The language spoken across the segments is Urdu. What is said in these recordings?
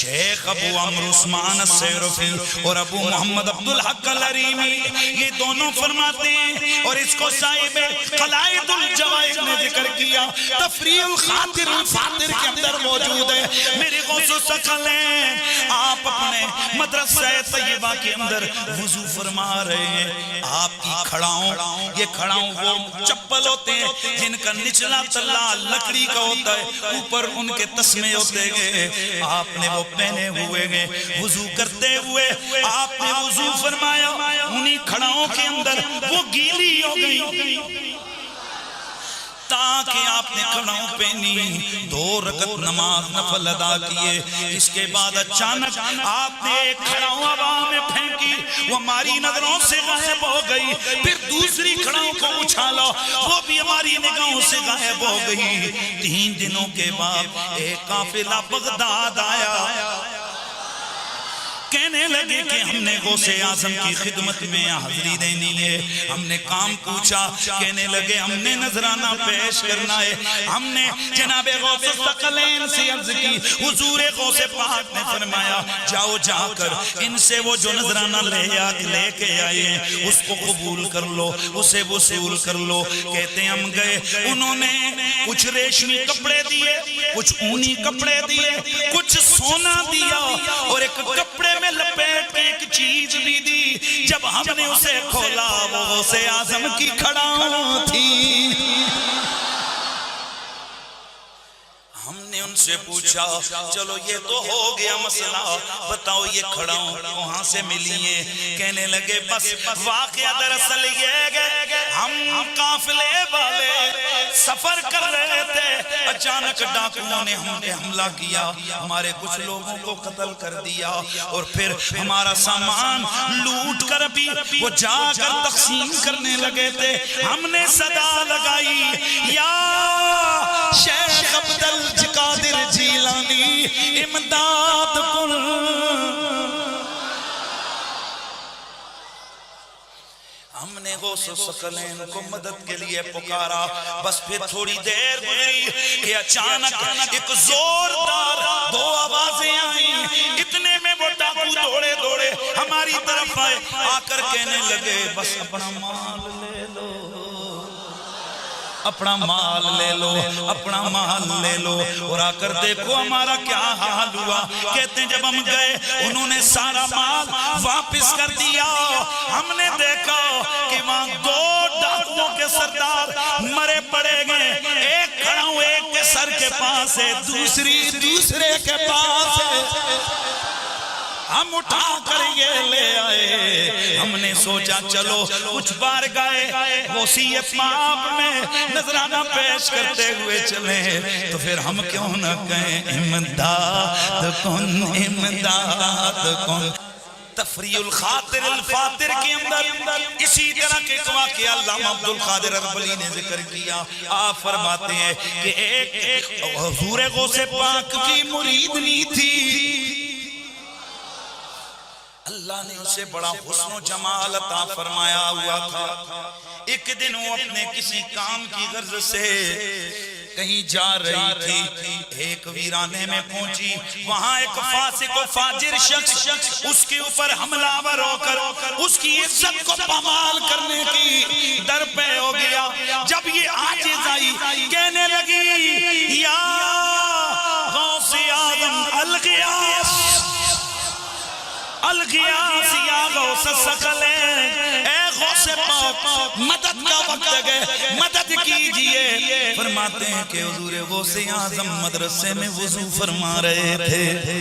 شیخ ابو عمرو عثمان السیرفی اور ابو محمد عبدالحق الحریمی یہ دونوں فرماتے ہیں، اور اس کو صاحب قلائد الجوائز نے ذکر کیا، تفریح الخاطر الفاطر کے اندر موجود ہے۔ میرے غوث ثقلین آپ اپنے مدرسہ طیبہ کے اندر وضو فرما رہے ہیں، آپ کی کھڑاؤں، یہ کھڑاؤں وہ چپل ہوتے ہیں جن کا نچلا تلا لکڑی کا ہوتا ہے، اوپر ان کے تسمے ہوتے گئے، آپ نے وہ پہنے ہوئے گئے، وضو کرتے ہوئے آپ نے وضو فرمایا، انہی کھڑاؤں کے اندر وہ گیلی ہو گئی تاکہ آپ نے کھڑاؤں پہنی، 2 رکعت نماز نفل ادا کیے۔ اس کے بعد اچانک آپ نے ایک کھڑاؤں ہوا میں پھینکی، وہ ہماری نظروں سے غائب ہو گئی، پھر دوسری کھڑاؤں کو اچھالا، وہ بھی ہماری نگاہوں سے غائب ہو گئی۔ 3 دنوں کے بعد ایک قافلہ بغداد آیا، کہنے لگے کہ ہم نے غوث اعظم کی خدمت میں حاضری دینی ہے، ہم نے کام پوچھا، کہنے لگے ہم نے نذرانہ پیش کرنا ہے۔ ہم نے جناب غوث ثقلین سے عرض کی، حضور غوث پاک نے فرمایا جاؤ جا کر ان سے وہ جو نذرانہ لے کے آئے ہیں اس کو قبول کر لو، اسے وصول کر لو۔ کہتے ہیں ہم گئے، انہوں نے کچھ ریشمی کپڑے دیے، کچھ اونی کپڑے دیے، کچھ سونا دیا، اور ایک کپڑے میں لپیٹ کے ایک چیز بھی دی۔ جب ہم نے اسے کھولا وہ غوث اعظم کی کھڑاؤں تھی۔ ہم نے ان سے پوچھا چلو یہ تو ہو گیا مسئلہ، بتاؤ یہ کھڑاؤں کہاں سے ملی ہیں؟ کہنے لگے بس واقعہ دراصل یہ ہے، ہم قافلے والے سفر کر رہے تھے، اچانک ڈاکوؤں نے ہم پہ حملہ کیا، ہمارے کچھ لوگوں کو قتل کر دیا، اور پھر ہمارا سامان لوٹ کر بھی وہ جا کر تقسیم کرنے لگے تھے۔ ہم نے صدا لگائی یا شیخ عبدالقادر جیلانی امداد کن۔ ہم نے غوث ثقلین کو مدد کے لیے پکارا، بس پھر تھوڑی دیر گزری کہ اچانک ایک زوردار 2 آوازیں آئیں، اتنے میں وہ ڈاکو دوڑے دوڑے ہماری طرف آئے، آ کر کہنے لگے بس اپنا مال لے لو، اپنا مال لے لو، اپنا مال لے لو۔ اور آ کر دیکھو ہمارا کیا حال ہوا۔ کہتے ہیں جب ہم گئے انہوں نے سارا مال واپس کر دیا۔ ہم نے دیکھا کہ وہاں 2 ڈاکوؤں کے سردار مرے پڑے گئے، ایک کھڑاؤں ایک کے سر کے پاس ہے، دوسرے کے پاس ہے۔ ہم اٹھا کر یہ لے آئے، ہم نے سوچا چلو کچھ بار گائے وصیت مآب میں نذرانہ پیش کرتے ہوئے چلیں، تو پھر ہم کیوں نہ کہیں امداد کن امداد کن۔ تفریح الخاطر الفاطر کے اندر اسی طرح کے واقعہ علامہ عبدالقادر اربلی نے ذکر کیا۔ آپ فرماتے ہیں کہ ایک حضور غوث پاک کی مریدنی تھی، اللہ نے اسے بڑا حسن و جمال عطا فرمایا ہوا تھا۔ ایک دن وہ اپنے کسی کام کی غرض سے کہیں جا رہی تھی، ایک ویرانے میں پہنچی، وہاں ایک فاسق و فاجر شخص اس کے اوپر حملہ آور ہو کر اس کی عزت کو پامال کرنے کی در پہ ہو گیا۔ جب یہ عاجز آئی کہنے لگی یا غوث اعظم الغیاث الغیاث یا غوث ثقلین، اے غوث پاک مدد کا وقت ہے، مدد کیجئے۔ فرماتے ہیں کہ حضور غوث اعظم مدرسے میں وضو فرما رہے تھے،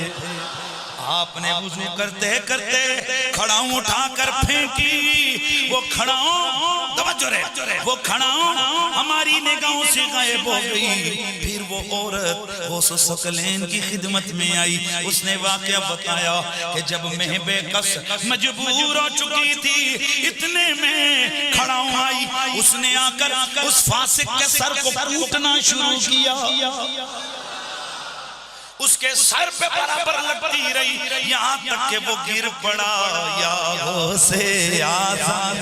آپ نے وضو کرتے کرتے کھڑاؤں اٹھا کر پھینکی، وہ کھڑاؤں توجہ رہے، وہ کھڑاؤں ہماری نگاہوں سے غائب ہو گئی۔ پھر وہ عورت غوث ثقلین کی خدمت میں آئی، اس نے واقعہ بتایا کہ جب میں بے کس مجبور ہو چکی تھی، اتنے میں کھڑاؤں آئی، اس نے آ کر اس فاسق کے سر کو کوٹنا شروع کیا، اس کے سر پہ برابر لگتی رہی یہاں تک کہ وہ گر پڑا۔ یا غوث اعظم،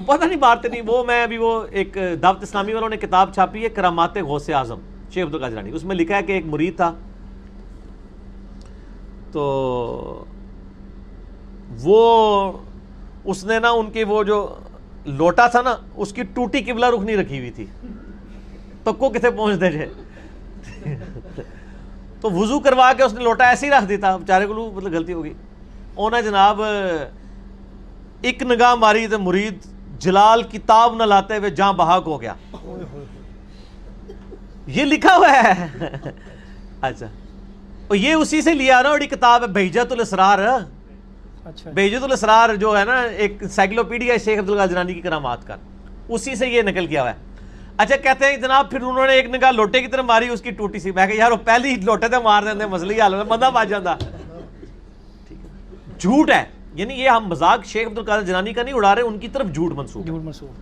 پتہ نہیں بارتے نہیں وہ، میں ابھی وہ ایک دعوت اسلامی والوں نے کتاب چھاپی ہے کرامات غوث اعظم شیخ عبدالقادر جیلانی، اس میں لکھا ہے کہ ایک مرید تھا تو وہ اس نے نا ان کی وہ جو لوٹا تھا نا اس کی ٹوٹی قبلہ رخ نہیں رکھی ہوئی تھی تو کو کتے پہنچ دے جے تو وضو کروا کے اس نے لوٹا ایسے ہی رکھ دیتا بیچارے کو مطلب غلطی ہوگی انہیں جناب ایک نگاہ ماری تو مرید جلال کتاب نہ لاتے ہوئے جہاں بحق ہو گیا یہ لکھا ہوا ہے اچھا اور یہ اسی سے لیا نا اور کتاب ہے بہجت الاسرار بہجت الاسرار جو ہے نا ایک سائیکلوپیڈیا شیخ عبدالقادر جیلانی کی کرامات کا اسی سے یہ نقل کیا ہوا ہے اچھا کہتے ہیں جناب پھر انہوں نے ایک نگاہ لوٹے کی طرف ماری اس کی ٹوٹی سی میں کہ یار وہ پہلی لوٹے تھے مار دیندے مسئلہ حال میں بندہ بچ جاتا جھوٹ ہے یعنی یہ ہم مذاق شیخ عبدالقادر جیلانی کا نہیں اڑا رہے ان کی طرف جھوٹ منسوب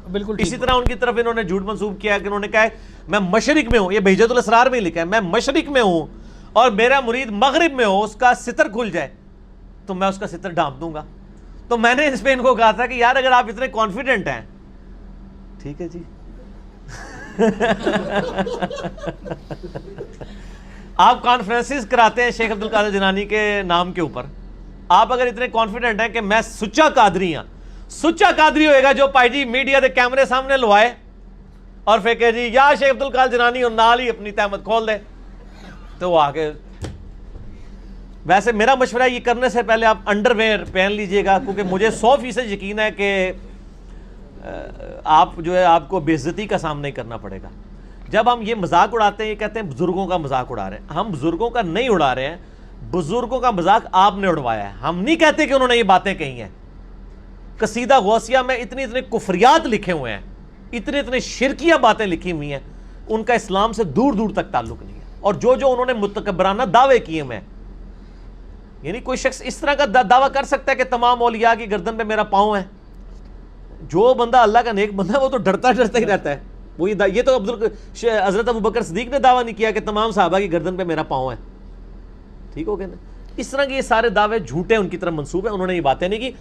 بالکل اسی طرح ان کی طرف انہوں نے جھوٹ منسوب کیا کہ انہوں نے کہا ہے میں مشرق میں ہوں یہ بہجت الاسرار میں لکھا ہے میں مشرق میں ہوں اور میرا مرید مغرب میں ہو اس کا ستر کھل جائے تو میں اس کا ستر ڈھانپ دوں گا تو میں نے اس پہ ان کو کہا تھا کہ یار اگر آپ اتنے کانفیڈنٹ ہیں ٹھیک ہے جی آپ کانفرنسز کراتے ہیں شیخ عبدالقادر جیلانی کے نام کے اوپر آپ اگر اتنے کانفیڈنٹ ہیں کہ میں سچا قادری ہوں سچا قادری ہوئے گا جو پائی جی میڈیا دے کیمرے سامنے لوائے اور پھر کہ جی یا شیخ عبدالقادر جیلانی اور نال ہی اپنی تہمت کھول دے تو وہ آگے ویسے میرا مشورہ یہ کرنے سے پہلے آپ انڈر ویئر پہن لیجئے گا کیونکہ مجھے 100% یقین ہے کہ آپ جو ہے آپ کو بے عزتی کا سامنا ہی کرنا پڑے گا جب ہم یہ مذاق اڑاتے ہیں یہ کہتے ہیں بزرگوں کا مذاق اڑا رہے ہیں ہم بزرگوں کا نہیں اڑا رہے ہیں بزرگوں کا مذاق آپ نے اڑوایا ہے ہم نہیں کہتے کہ انہوں نے یہ باتیں کہی ہیں قصیدہ غوثیہ میں اتنے کفریات لکھے ہوئے ہیں اتنے شرکیہ باتیں لکھی ہوئی ہیں ان کا اسلام سے دور دور تک تعلق نہیں ہے اور جو انہوں نے متکبرانہ دعوے کیے ہوئے ہیں یعنی کوئی شخص اس طرح کا دعویٰ کر سکتا ہے کہ تمام اولیاء کی گردن پہ میرا پاؤں ہے جو بندہ اللہ کا نیک بندہ ہے وہ تو ڈرتا ہی رہتا ہے وہ یہ تو حضرت ابوبکر صدیق نے دعویٰ نہیں کیا کہ تمام صحابہ کی گردن پہ میرا پاؤں ہے ٹھیک ہو گیا نا اس طرح کے یہ سارے دعوے جھوٹے ان کی طرف منسوب ہیں انہوں نے یہ باتیں نہیں کی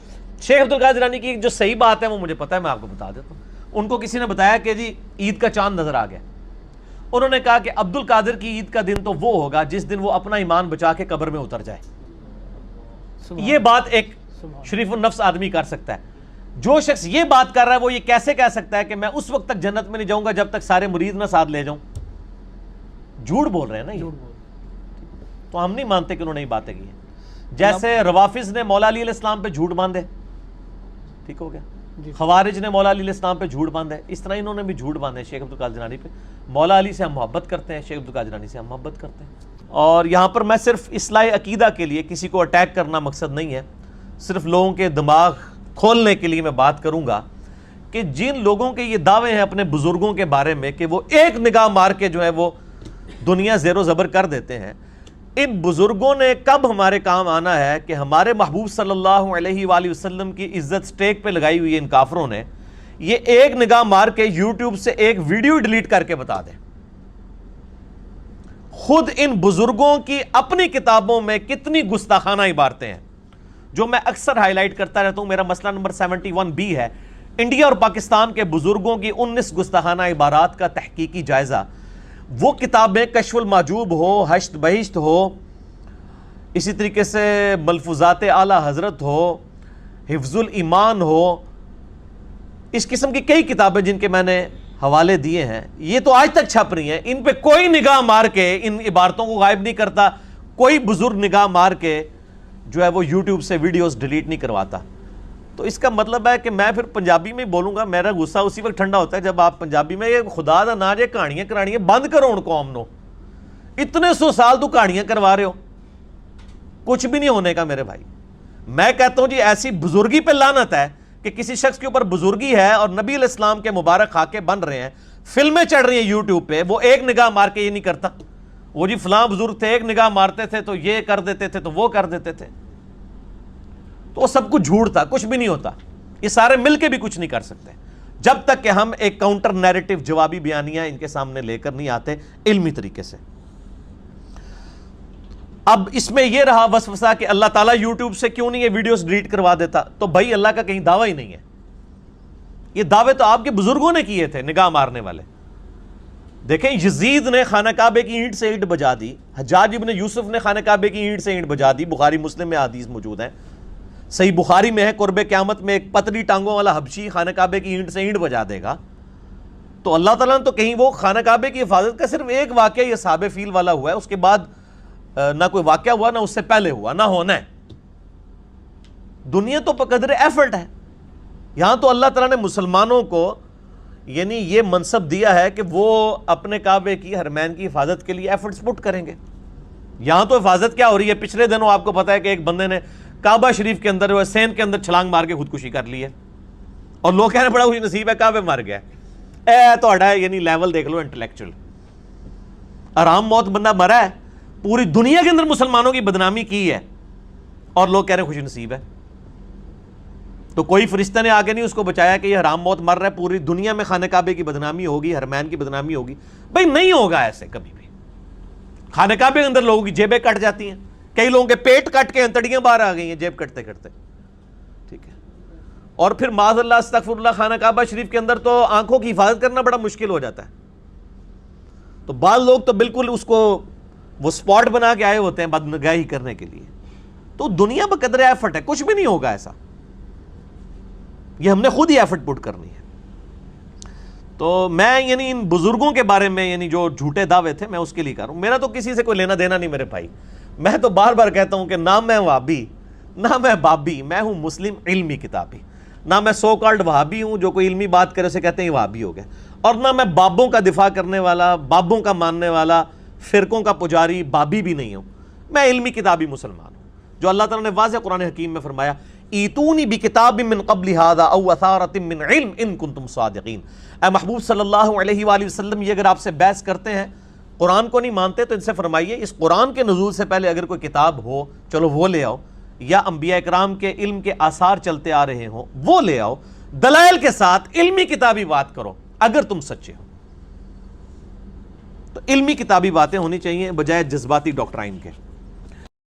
شیخ عبدالقادر جیلانی کی جو صحیح بات ہے وہ مجھے پتہ ہے میں آپ کو بتا دیتا ہوں ان کو کسی نے بتایا کہ جی عید کا چاند نظر آ گیا انہوں نے کہا کہ عبدالقادر کی عید کا دن تو وہ ہوگا جس دن وہ اپنا ایمان بچا کے قبر میں اتر جائے یہ بات ایک شریف النفس آدمی کر سکتا ہے جو شخص یہ بات کر رہا ہے وہ یہ کیسے کہہ سکتا ہے کہ میں اس وقت تک جنت میں نہیں جاؤں گا جب تک سارے مرید نہ ساتھ لے جاؤں جھوٹ بول رہے ہیں نا یہ تو ہم نہیں مانتے کہ انہوں نے یہ باتیں کی ہیں جیسے روافظ نے مولا علی علیہ السلام پہ جھوٹ باندھے ٹھیک ہو گیا خوارج نے مولا علی علیہ السلام پہ جھوٹ باندھے اس طرح انہوں نے بھی جھوٹ باندھے شیخ عبدالقادر جیلانی پہ مولا علی سے ہم محبت کرتے ہیں شیخ عبدالقادر جیلانی سے ہم محبت کرتے ہیں اور یہاں پر میں صرف اصلاح عقیدہ کے لیے کسی کو اٹیک کرنا مقصد نہیں ہے صرف لوگوں کے دماغ کھولنے کے لیے میں بات کروں گا کہ جن لوگوں کے یہ دعوے ہیں اپنے بزرگوں کے بارے میں کہ وہ ایک نگاہ مار کے جو ہے وہ دنیا زیر و زبر کر دیتے ہیں ان بزرگوں نے کب ہمارے کام آنا ہے کہ ہمارے محبوب صلی اللہ علیہ وآلہ وسلم کی عزت سٹیک پہ لگائی ہوئی ان کافروں نے یہ ایک نگاہ مار کے یوٹیوب سے ایک ویڈیو ڈیلیٹ کر کے بتا دیں خود ان بزرگوں کی اپنی کتابوں میں کتنی گستاخانہ عبارتیں ہیں جو میں اکثر ہائی لائٹ کرتا رہتا ہوں میرا مسئلہ نمبر 71B ہے انڈیا اور پاکستان کے بزرگوں کی 19 گستاخانہ عبارات کا تحقیقی جائزہ وہ کتابیں کشف المعجوب ہو حشت بہشت ہو اسی طریقے سے ملفوظات اعلیٰ حضرت ہو حفظ الایمان ہو اس قسم کی کئی کتابیں جن کے میں نے حوالے دیے ہیں یہ تو آج تک چھپ رہی ہیں ان پہ کوئی نگاہ مار کے ان عبارتوں کو غائب نہیں کرتا کوئی بزرگ نگاہ مار کے جو ہے وہ یوٹیوب سے ویڈیوز ڈیلیٹ نہیں کرواتا تو اس کا مطلب ہے کہ میں پھر پنجابی میں بولوں گا میرا غصہ اسی وقت ٹھنڈا ہوتا ہے جب آپ پنجابی میں یہ خدا دا نا جے کہانیاں کرانیاں بند کرو ان قوم نو اتنے 100 سال تو کہانیاں کروا رہے ہو کچھ بھی نہیں ہونے کا میرے بھائی میں کہتا ہوں جی ایسی بزرگی پہ لعنت ہے کہ کسی شخص کے اوپر بزرگی ہے اور نبی علیہ السلام کے مبارک خاکے بن رہے ہیں فلمیں چڑھ رہی ہیں یوٹیوب پہ وہ ایک نگاہ مار کے یہ نہیں کرتا وہ جی فلاں بزرگ تھے ایک نگاہ مارتے تھے تو یہ کر دیتے تھے تو وہ کر دیتے تھے تو وہ سب کچھ جھوٹ تھا کچھ بھی نہیں ہوتا یہ سارے مل کے بھی کچھ نہیں کر سکتے جب تک کہ ہم ایک کاؤنٹر نیریٹو جوابی بیانیاں ان کے سامنے لے کر نہیں آتے علمی طریقے سے اب اس میں یہ رہا وسوسہ کہ اللہ تعالیٰ یوٹیوب سے کیوں نہیں یہ ویڈیوز ڈیلیٹ کروا دیتا تو بھائی اللہ کا کہیں دعویٰ ہی نہیں ہے یہ دعوے تو آپ کے بزرگوں نے کیے تھے نگاہ مارنے والے دیکھیں یزید نے خانہ کعبے کی اینٹ سے اینٹ بجا دی، حجاج ابن یوسف نے خانہ کعبے کی اینٹ سے اینٹ بجا دی، بخاری مسلم میں حدیث موجود ہے، صحیح بخاری میں ہے قرب قیامت میں ایک پتلی ٹانگوں والا حبشی خانہ کعبے کی اینٹ سے اینٹ بجا دے گا۔ تو اللہ تعالیٰ نے تو کہیں وہ خانہ کعبے کی حفاظت کا صرف ایک واقعہ یہ اصحاب فیل والا ہوا ہے، اس کے بعد نہ کوئی واقعہ ہوا، نہ اس سے پہلے ہوا، نہ ہونا ہے۔ دنیا تو بقدر ایفرٹ ہے، یہاں تو اللہ تعالیٰ نے مسلمانوں کو یعنی یہ منصب دیا ہے کہ وہ اپنے کعبے کی حرمین کی حفاظت کے لیے ایفرٹس پٹ کریں گے۔ یہاں تو حفاظت کیا ہو رہی ہے، پچھلے دنوں آپ کو پتا ہے کہ ایک بندے نے کعبہ شریف کے اندر سین کے اندر چھلانگ مار کے خودکشی کر لی ہے، اور لوگ کہنے بڑا خوش نصیب ہے کعبے مار گیا۔ توڑا یعنی لیول دیکھ لو انٹلیکچوئل، آرام موت بندہ مرا ہے، پوری دنیا کے اندر مسلمانوں کی بدنامی کی ہے، اور لوگ کہہ رہے ہیں خوش نصیب ہے۔ تو کوئی فرشتہ نے آگے نہیں اس کو بچایا کہ یہ حرام موت مر رہا ہے، پوری دنیا میں خانہ کعبے کی بدنامی ہوگی، حرمین کی بدنامی ہوگی۔ بھائی نہیں ہوگا ایسے کبھی بھی۔ خانہ کعبے کے اندر لوگوں کی جیبیں کٹ جاتی ہیں، کئی لوگوں کے پیٹ کٹ کے انتڑیاں باہر آ گئی ہیں جیب کٹتے کٹتے، ٹھیک ہے۔ اور پھر معاذ اللہ استغفر اللہ خانہ کعبہ شریف کے اندر تو آنکھوں کی حفاظت کرنا بڑا مشکل ہو جاتا ہے۔ تو بعض لوگ تو بالکل اس کو وہ سپاٹ بنا کے آئے ہوتے ہیں بدنگاہی کرنے کے لیے۔ تو دنیا بقدر ایفرٹ ہے، کچھ بھی نہیں ہوگا ایسا، یہ ہم نے خود ہی ایفرٹ پٹ کرنی ہے۔ تو میں یعنی ان بزرگوں کے بارے میں یعنی جو جھوٹے دعوے تھے میں اس کے لیے کر رہا ہوں، میرا تو کسی سے کوئی لینا دینا نہیں میرے بھائی۔ میں تو بار بار کہتا ہوں کہ نہ میں وہابی، نہ میں بابی، میں ہوں مسلم علمی کتابی، نہ میں سو کالڈ وہابی ہوں جو کوئی علمی بات کرے اسے کہتے ہیں وہابی ہو گئے، اور نہ میں بابوں کا دفاع کرنے والا، بابوں کا ماننے والا، فرقوں کا پجاری بابی بھی نہیں ہوں، میں علمی کتابی مسلمان ہوں۔ جو اللہ تعالیٰ نے واضح قرآن حکیم میں فرمایا ایتونی بکتاب من قبل ھذا او اثارۃ من علم ان کنتم صادقین۔ اے محبوب صلی اللہ علیہ وآلہ وسلم، یہ اگر آپ سے بحث کرتے ہیں، قرآن کو نہیں مانتے، تو ان سے فرمائیے اس قرآن کے نزول سے پہلے اگر کوئی کتاب ہو چلو وہ لے آؤ، یا انبیاء اکرام کے علم کے آثار چلتے آ رہے ہوں وہ لے آؤ، دلائل کے ساتھ علمی کتابی بات کرو اگر تم سچے ہو۔ تو علمی کتابی باتیں ہونی چاہیے بجائے جذباتی ڈاکٹرائن کے۔